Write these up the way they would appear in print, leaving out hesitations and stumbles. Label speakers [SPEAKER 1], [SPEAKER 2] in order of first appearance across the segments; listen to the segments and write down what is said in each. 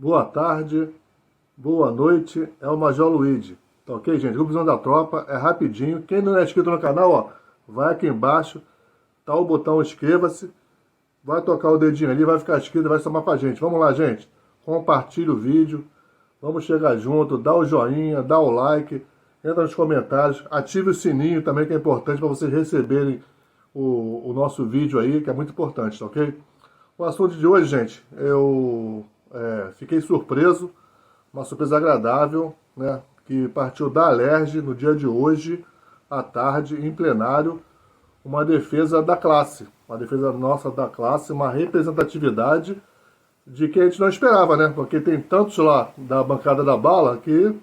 [SPEAKER 1] boa tarde, boa noite, é o Major Luigi. Tá ok, gente? Grupo Visão da Tropa, é rapidinho. Quem não é inscrito no canal, ó, vai aqui embaixo, tá o botão inscreva-se, vai tocar o dedinho ali, vai ficar inscrito, vai somar pra gente. Vamos lá, gente. Compartilha o vídeo, vamos chegar junto, dá o joinha, dá o like, entra nos comentários, ative o sininho também, que é importante para vocês receberem o nosso vídeo aí, que é muito importante, tá ok? O assunto de hoje, gente, eu fiquei surpreso, uma surpresa agradável, né, que partiu da Alerj no dia de hoje, à tarde, em plenário, uma defesa da classe, uma defesa nossa da classe, uma representatividade de que a gente não esperava, né, porque tem tantos lá da bancada da bala que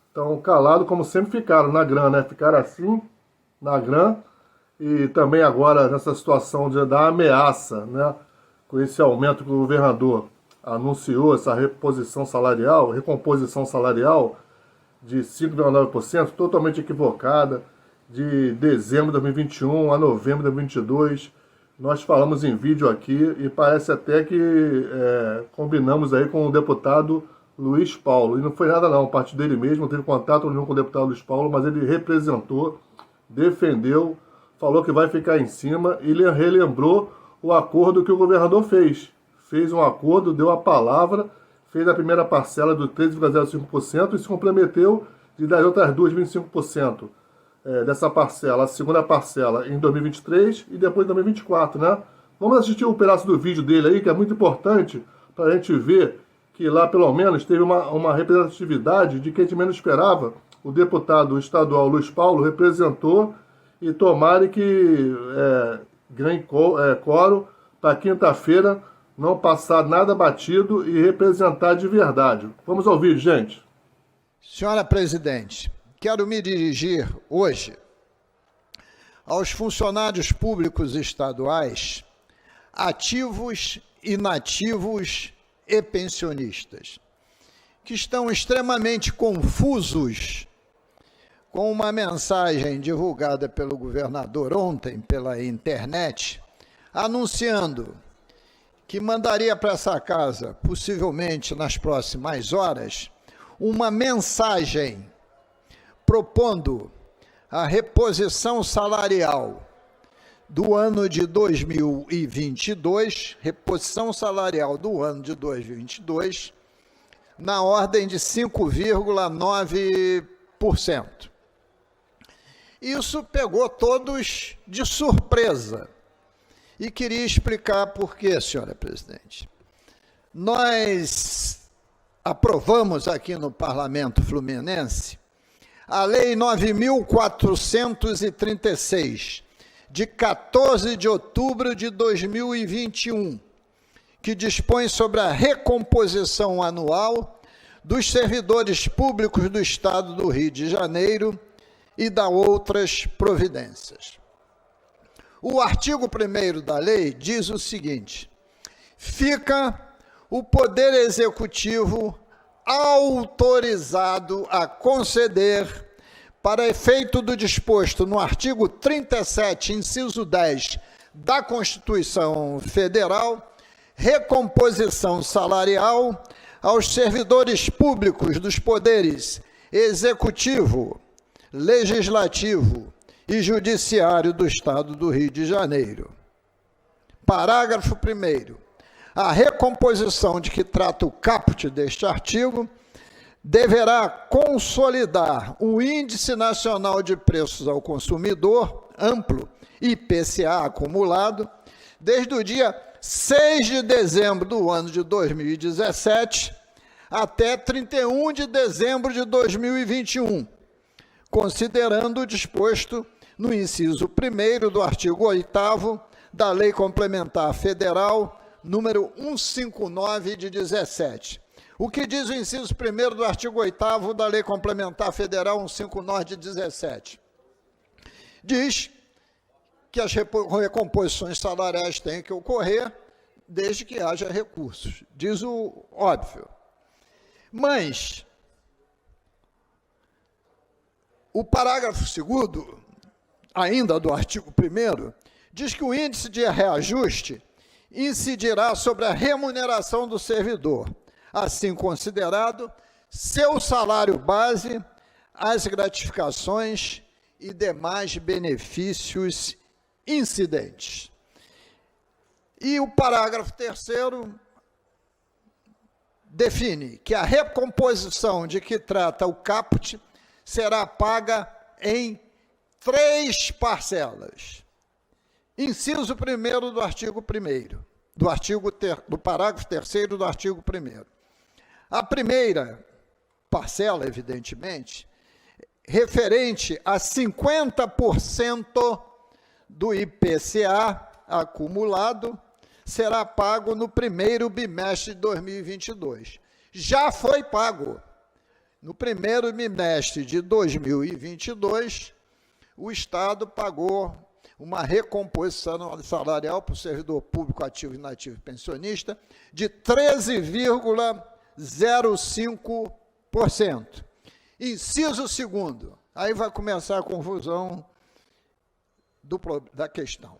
[SPEAKER 1] estão calados como sempre ficaram, na GRAN, né, ficaram assim, na GRAN, e também agora nessa situação da ameaça, né, com esse aumento que o governador anunciou, essa recomposição salarial de 5,9%, totalmente equivocada, de dezembro de 2021 a novembro de 2022. Nós falamos em vídeo aqui e parece até que combinamos aí com o deputado Luiz Paulo. E não foi nada não, a partir dele mesmo, não teve contato nenhum com o deputado Luiz Paulo, mas ele representou, defendeu, falou que vai ficar em cima e ele relembrou o acordo que o governador fez. Fez um acordo, deu a palavra, fez a primeira parcela do 13,05% e se comprometeu de dar outras duas 25% dessa parcela, a segunda parcela em 2023 e depois em 2024, né? Vamos assistir um pedaço do vídeo dele aí, que é muito importante para a gente ver que lá, pelo menos, teve uma representatividade de que a gente menos esperava. O deputado estadual Luiz Paulo representou e tomara que ganhe quórum para quinta-feira não passar nada batido e representar de verdade. Vamos ao vídeo, gente.
[SPEAKER 2] Senhora Presidente, quero me dirigir hoje aos funcionários públicos estaduais, ativos, inativos e pensionistas, que estão extremamente confusos com uma mensagem divulgada pelo governador ontem pela internet, anunciando que mandaria para essa casa, possivelmente nas próximas horas, uma mensagem propondo a reposição salarial do ano de 2022, na ordem de 5,9%. Isso pegou todos de surpresa. E queria explicar por quê, senhora presidente. Nós aprovamos aqui no Parlamento Fluminense a Lei 9.436, de 14 de outubro de 2021, que dispõe sobre a recomposição anual dos servidores públicos do Estado do Rio de Janeiro e da outras providências. O artigo 1º da lei diz o seguinte: fica o Poder Executivo autorizado a conceder, para efeito do disposto no artigo 37, inciso 10 da Constituição Federal, recomposição salarial aos servidores públicos dos poderes Executivo, Legislativo e Judiciário do Estado do Rio de Janeiro. Parágrafo 1º. A recomposição de que trata o caput deste artigo deverá consolidar o Índice Nacional de Preços ao Consumidor, amplo, IPCA acumulado, desde o dia 6 de dezembro do ano de 2017 até 31 de dezembro de 2021, considerando o disposto no inciso 1º do artigo 8º da Lei Complementar Federal número 159 de 17. O que diz o inciso 1º do artigo 8º da Lei Complementar Federal 159 de 17? Diz que as recomposições salariais têm que ocorrer desde que haja recursos. Diz o óbvio. Mas o parágrafo 2º, ainda do artigo 1º, diz que o índice de reajuste incidirá sobre a remuneração do servidor, assim considerado, seu salário base, as gratificações e demais benefícios incidentes. E o parágrafo 3º define que a recomposição de que trata o caput será paga em 3 parcelas. Inciso 1º do artigo 1º, do parágrafo 3º do artigo 1º. A primeira parcela, evidentemente, referente a 50% do IPCA acumulado, será pago no primeiro bimestre de 2022. Já foi pago. No primeiro bimestre de 2022, o Estado pagou uma recomposição salarial para o servidor público ativo, inativo e pensionista de 13,05%. Inciso 2º, aí vai começar a confusão da questão.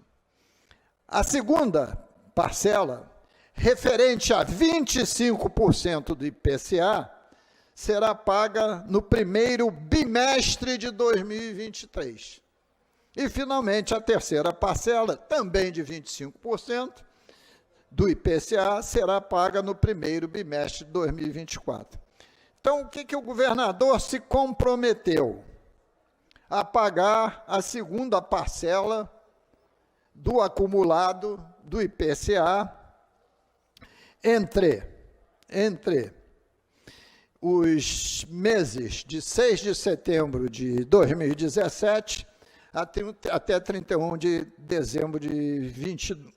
[SPEAKER 2] A segunda parcela, referente a 25% do IPCA, será paga no primeiro bimestre de 2023. E, finalmente, a terceira parcela, também de 25% do IPCA, será paga no primeiro bimestre de 2024. Então, o que o governador se comprometeu? A pagar a segunda parcela do acumulado do IPCA entre os meses de 6 de setembro de 2017 até 31 de dezembro de 21.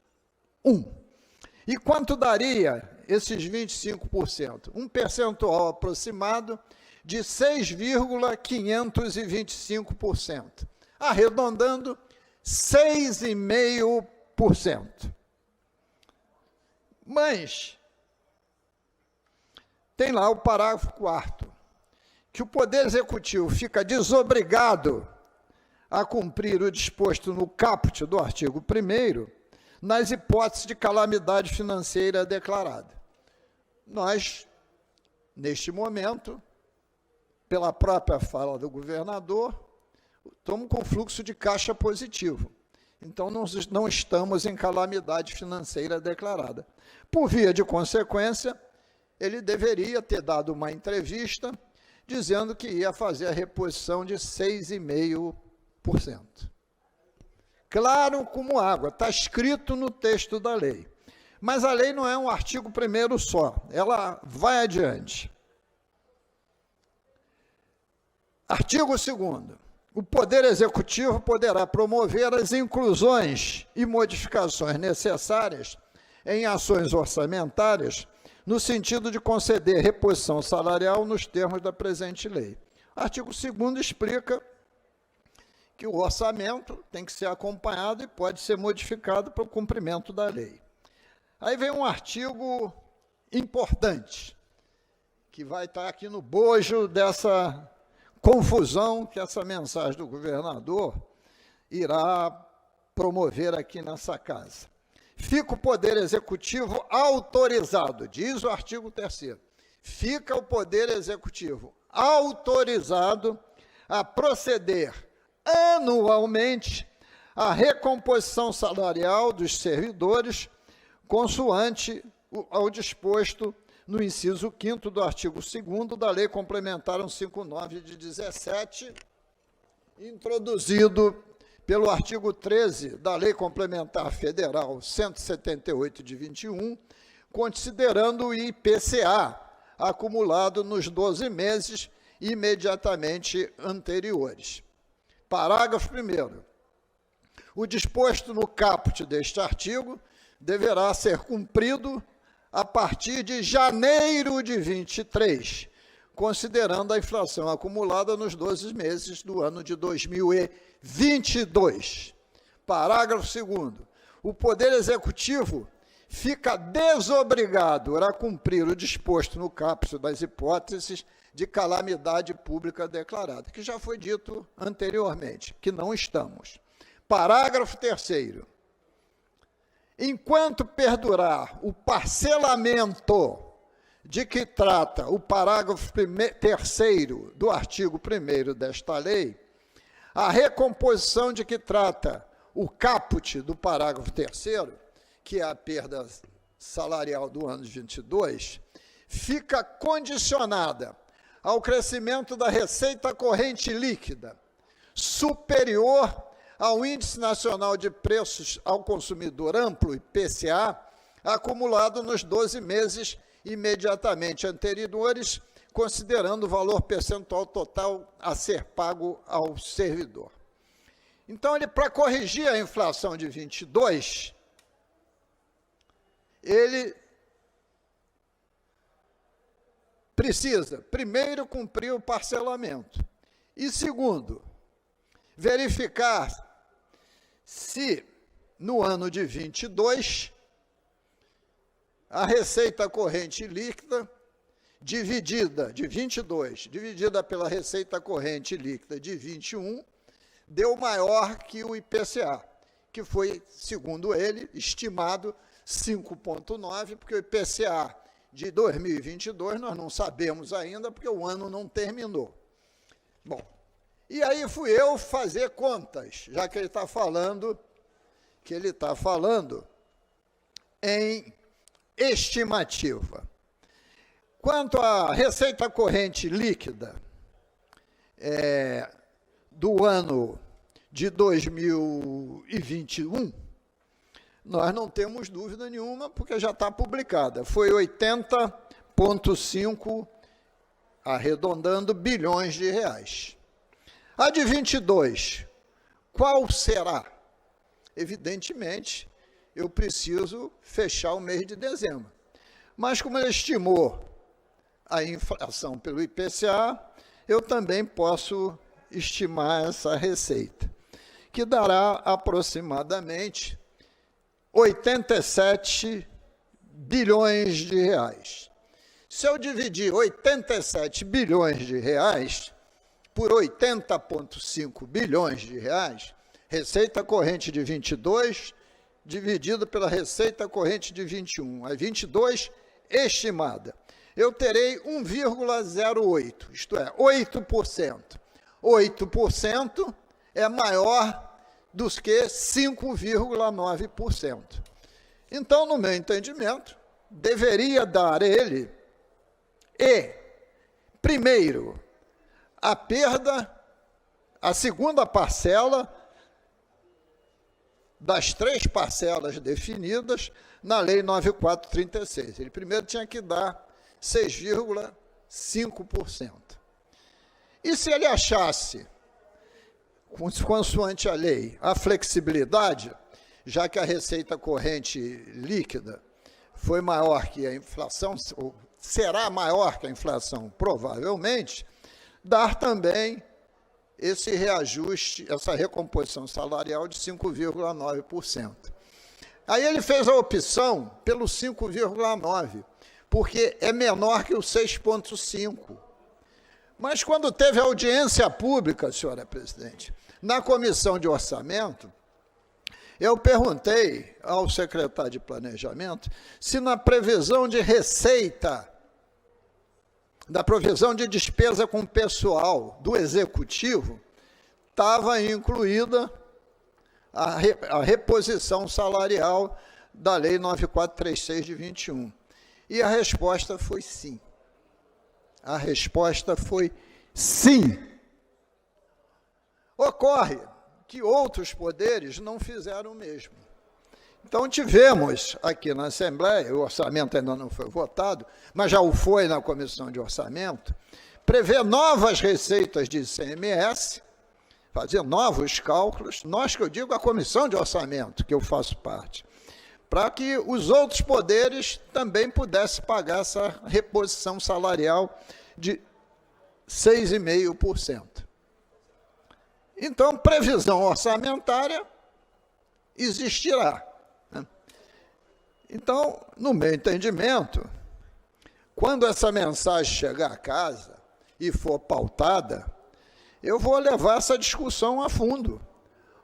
[SPEAKER 2] E quanto daria esses 25%? Um percentual aproximado de 6,525%. Arredondando, 6,5%. Mas tem lá o parágrafo 4º, que o Poder Executivo fica desobrigado a cumprir o disposto no caput do artigo 1º, nas hipóteses de calamidade financeira declarada. Nós, neste momento, pela própria fala do governador, estamos com fluxo de caixa positivo. Então, não estamos em calamidade financeira declarada. Por via de consequência, ele deveria ter dado uma entrevista dizendo que ia fazer a reposição de 6,5%. Claro como água, está escrito no texto da lei. Mas a lei não é um artigo 1º só, ela vai adiante. Artigo 2º. O Poder Executivo poderá promover as inclusões e modificações necessárias em ações orçamentárias no sentido de conceder reposição salarial nos termos da presente lei. Artigo 2º explica que o orçamento tem que ser acompanhado e pode ser modificado para o cumprimento da lei. Aí vem um artigo importante, que vai estar aqui no bojo dessa confusão que essa mensagem do governador irá promover aqui nessa casa. Fica o Poder Executivo autorizado, diz o artigo 3º, fica o Poder Executivo autorizado a proceder anualmente à recomposição salarial dos servidores, consoante ao disposto no inciso 5º do artigo 2º da Lei Complementar 159 de 17, introduzido pelo artigo 13 da Lei Complementar Federal 178 de 21, considerando o IPCA acumulado nos 12 meses imediatamente anteriores. Parágrafo 1º. O disposto no caput deste artigo deverá ser cumprido a partir de janeiro de 23, considerando a inflação acumulada nos 12 meses do ano de 2022. Parágrafo 2º. O Poder Executivo fica desobrigado a cumprir o disposto no caput das hipóteses de calamidade pública declarada, que já foi dito anteriormente, que não estamos. Parágrafo 3º. Enquanto perdurar o parcelamento de que trata o parágrafo 3º do artigo 1º desta lei, a recomposição de que trata o caput do parágrafo 3º, que é a perda salarial do ano de 22, fica condicionada ao crescimento da receita corrente líquida, superior ao Índice Nacional de Preços ao Consumidor Amplo, IPCA, acumulado nos 12 meses imediatamente anteriores, considerando o valor percentual total a ser pago ao servidor. Então, para corrigir a inflação de 22, ele precisa, primeiro, cumprir o parcelamento e, segundo, verificar se, no ano de 22, a receita corrente líquida dividida, de 22, dividida pela receita corrente líquida de 21, deu maior que o IPCA, que foi, segundo ele, estimado 5,9, porque o IPCA de 2022 nós não sabemos ainda, porque o ano não terminou. Bom, e aí fui eu fazer contas, já que ele está falando, em estimativa. Quanto à receita corrente líquida do ano de 2021, nós não temos dúvida nenhuma, porque já está publicada. Foi 80,5, arredondando, bilhões de reais. A de 22, qual será? Evidentemente, eu preciso fechar o mês de dezembro. Mas como ele estimou a inflação pelo IPCA, eu também posso estimar essa receita, que dará aproximadamente 87 bilhões de reais. Se eu dividir 87 bilhões de reais por 80,5 bilhões de reais, receita corrente de 22, dividido pela receita corrente de 21, a 22 estimada, eu terei 1,08, isto é, 8%. 8% é maior do que 5,9%. Então, no meu entendimento, deveria dar ele, primeiro, a perda, a segunda parcela das 3 parcelas definidas na Lei 9436. Ele primeiro tinha que dar 6,5%. E se ele achasse, consoante a lei, a flexibilidade, já que a receita corrente líquida foi maior que a inflação, ou será maior que a inflação, provavelmente, dar também esse reajuste, essa recomposição salarial de 5,9%. Aí ele fez a opção pelo 5,9%, porque é menor que o 6,5%. Mas quando teve audiência pública, senhora presidente, na comissão de orçamento, eu perguntei ao secretário de Planejamento se na previsão de receita, da provisão de despesa com pessoal do Executivo, estava incluída a reposição salarial da Lei 9436 de 21. E a resposta foi sim. A resposta foi sim. Ocorre que outros poderes não fizeram o mesmo. Então, tivemos aqui na Assembleia, o orçamento ainda não foi votado, mas já o foi na Comissão de Orçamento, prever novas receitas de ICMS, fazer novos cálculos, nós que eu digo a Comissão de Orçamento, que eu faço parte, para que os outros poderes também pudessem pagar essa reposição salarial de 6,5%. Então, previsão orçamentária existirá. Então, no meu entendimento, quando essa mensagem chegar a casa e for pautada, eu vou levar essa discussão a fundo.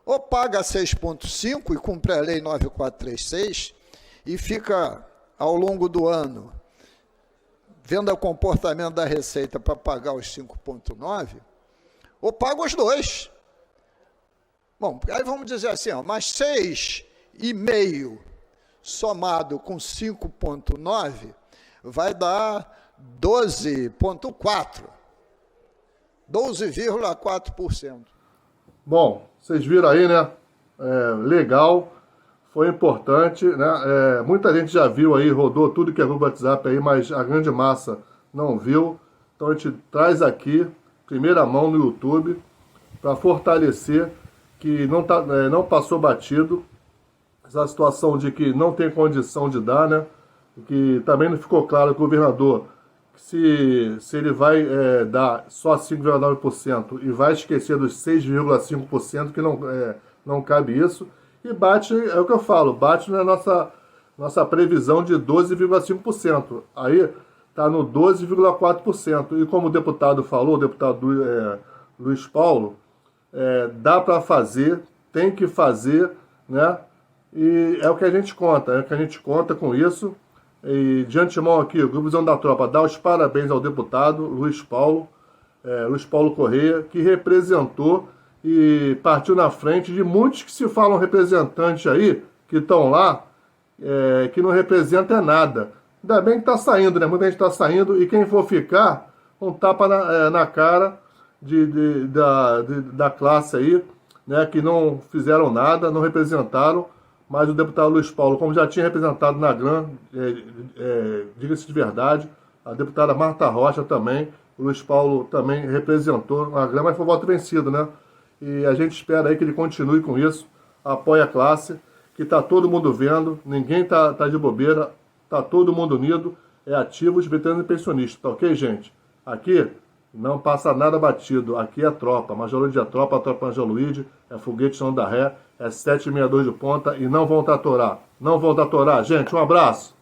[SPEAKER 2] Ou paga 6,5 e cumpre a Lei 9436 e fica, ao longo do ano, vendo o comportamento da Receita para pagar os 5,9, ou paga os dois. Bom, aí vamos dizer assim, ó, mas 6,5 somado com 5,9 vai dar 12,4%. 12,4%.
[SPEAKER 1] Bom, vocês viram aí, né? Legal, foi importante, né? Muita gente já viu aí, rodou tudo que é grupo WhatsApp aí, mas a grande massa não viu. Então a gente traz aqui, primeira mão no YouTube, para fortalecer que não passou batido essa situação de que não tem condição de dar, né? Que também não ficou claro que o governador, se ele vai dar só 5,9% e vai esquecer dos 6,5%, que não cabe isso, e bate, é o que eu falo, bate na nossa previsão de 12,5%. Aí está no 12,4%. E como o deputado falou, o deputado Luiz Paulo, dá para fazer, tem que fazer, né? E é o que a gente conta, com isso. E de antemão aqui, o Grupo Visão da Tropa dá os parabéns ao deputado Luiz Paulo Correia, que representou e partiu na frente de muitos que se falam representantes aí, que estão lá, que não representa nada. Ainda bem que está saindo, né? Muita gente está saindo, e quem for ficar, um tapa na cara da classe aí, né? Que não fizeram nada, não representaram. Mas o deputado Luiz Paulo, como já tinha representado na GRAM, diga-se de verdade, a deputada Marta Rocha também, o Luiz Paulo também representou na GRAM, mas foi voto vencido, né? E a gente espera aí que ele continue com isso, apoie a classe, que está todo mundo vendo, ninguém tá de bobeira, tá todo mundo unido, ativos, veteranos e pensionistas, tá ok, gente? Aqui não passa nada batido, aqui é tropa, Major Luiz é tropa, a tropa Major Luiz, foguete não dá ré, 762 de ponta, e não vão tratorar, gente, um abraço!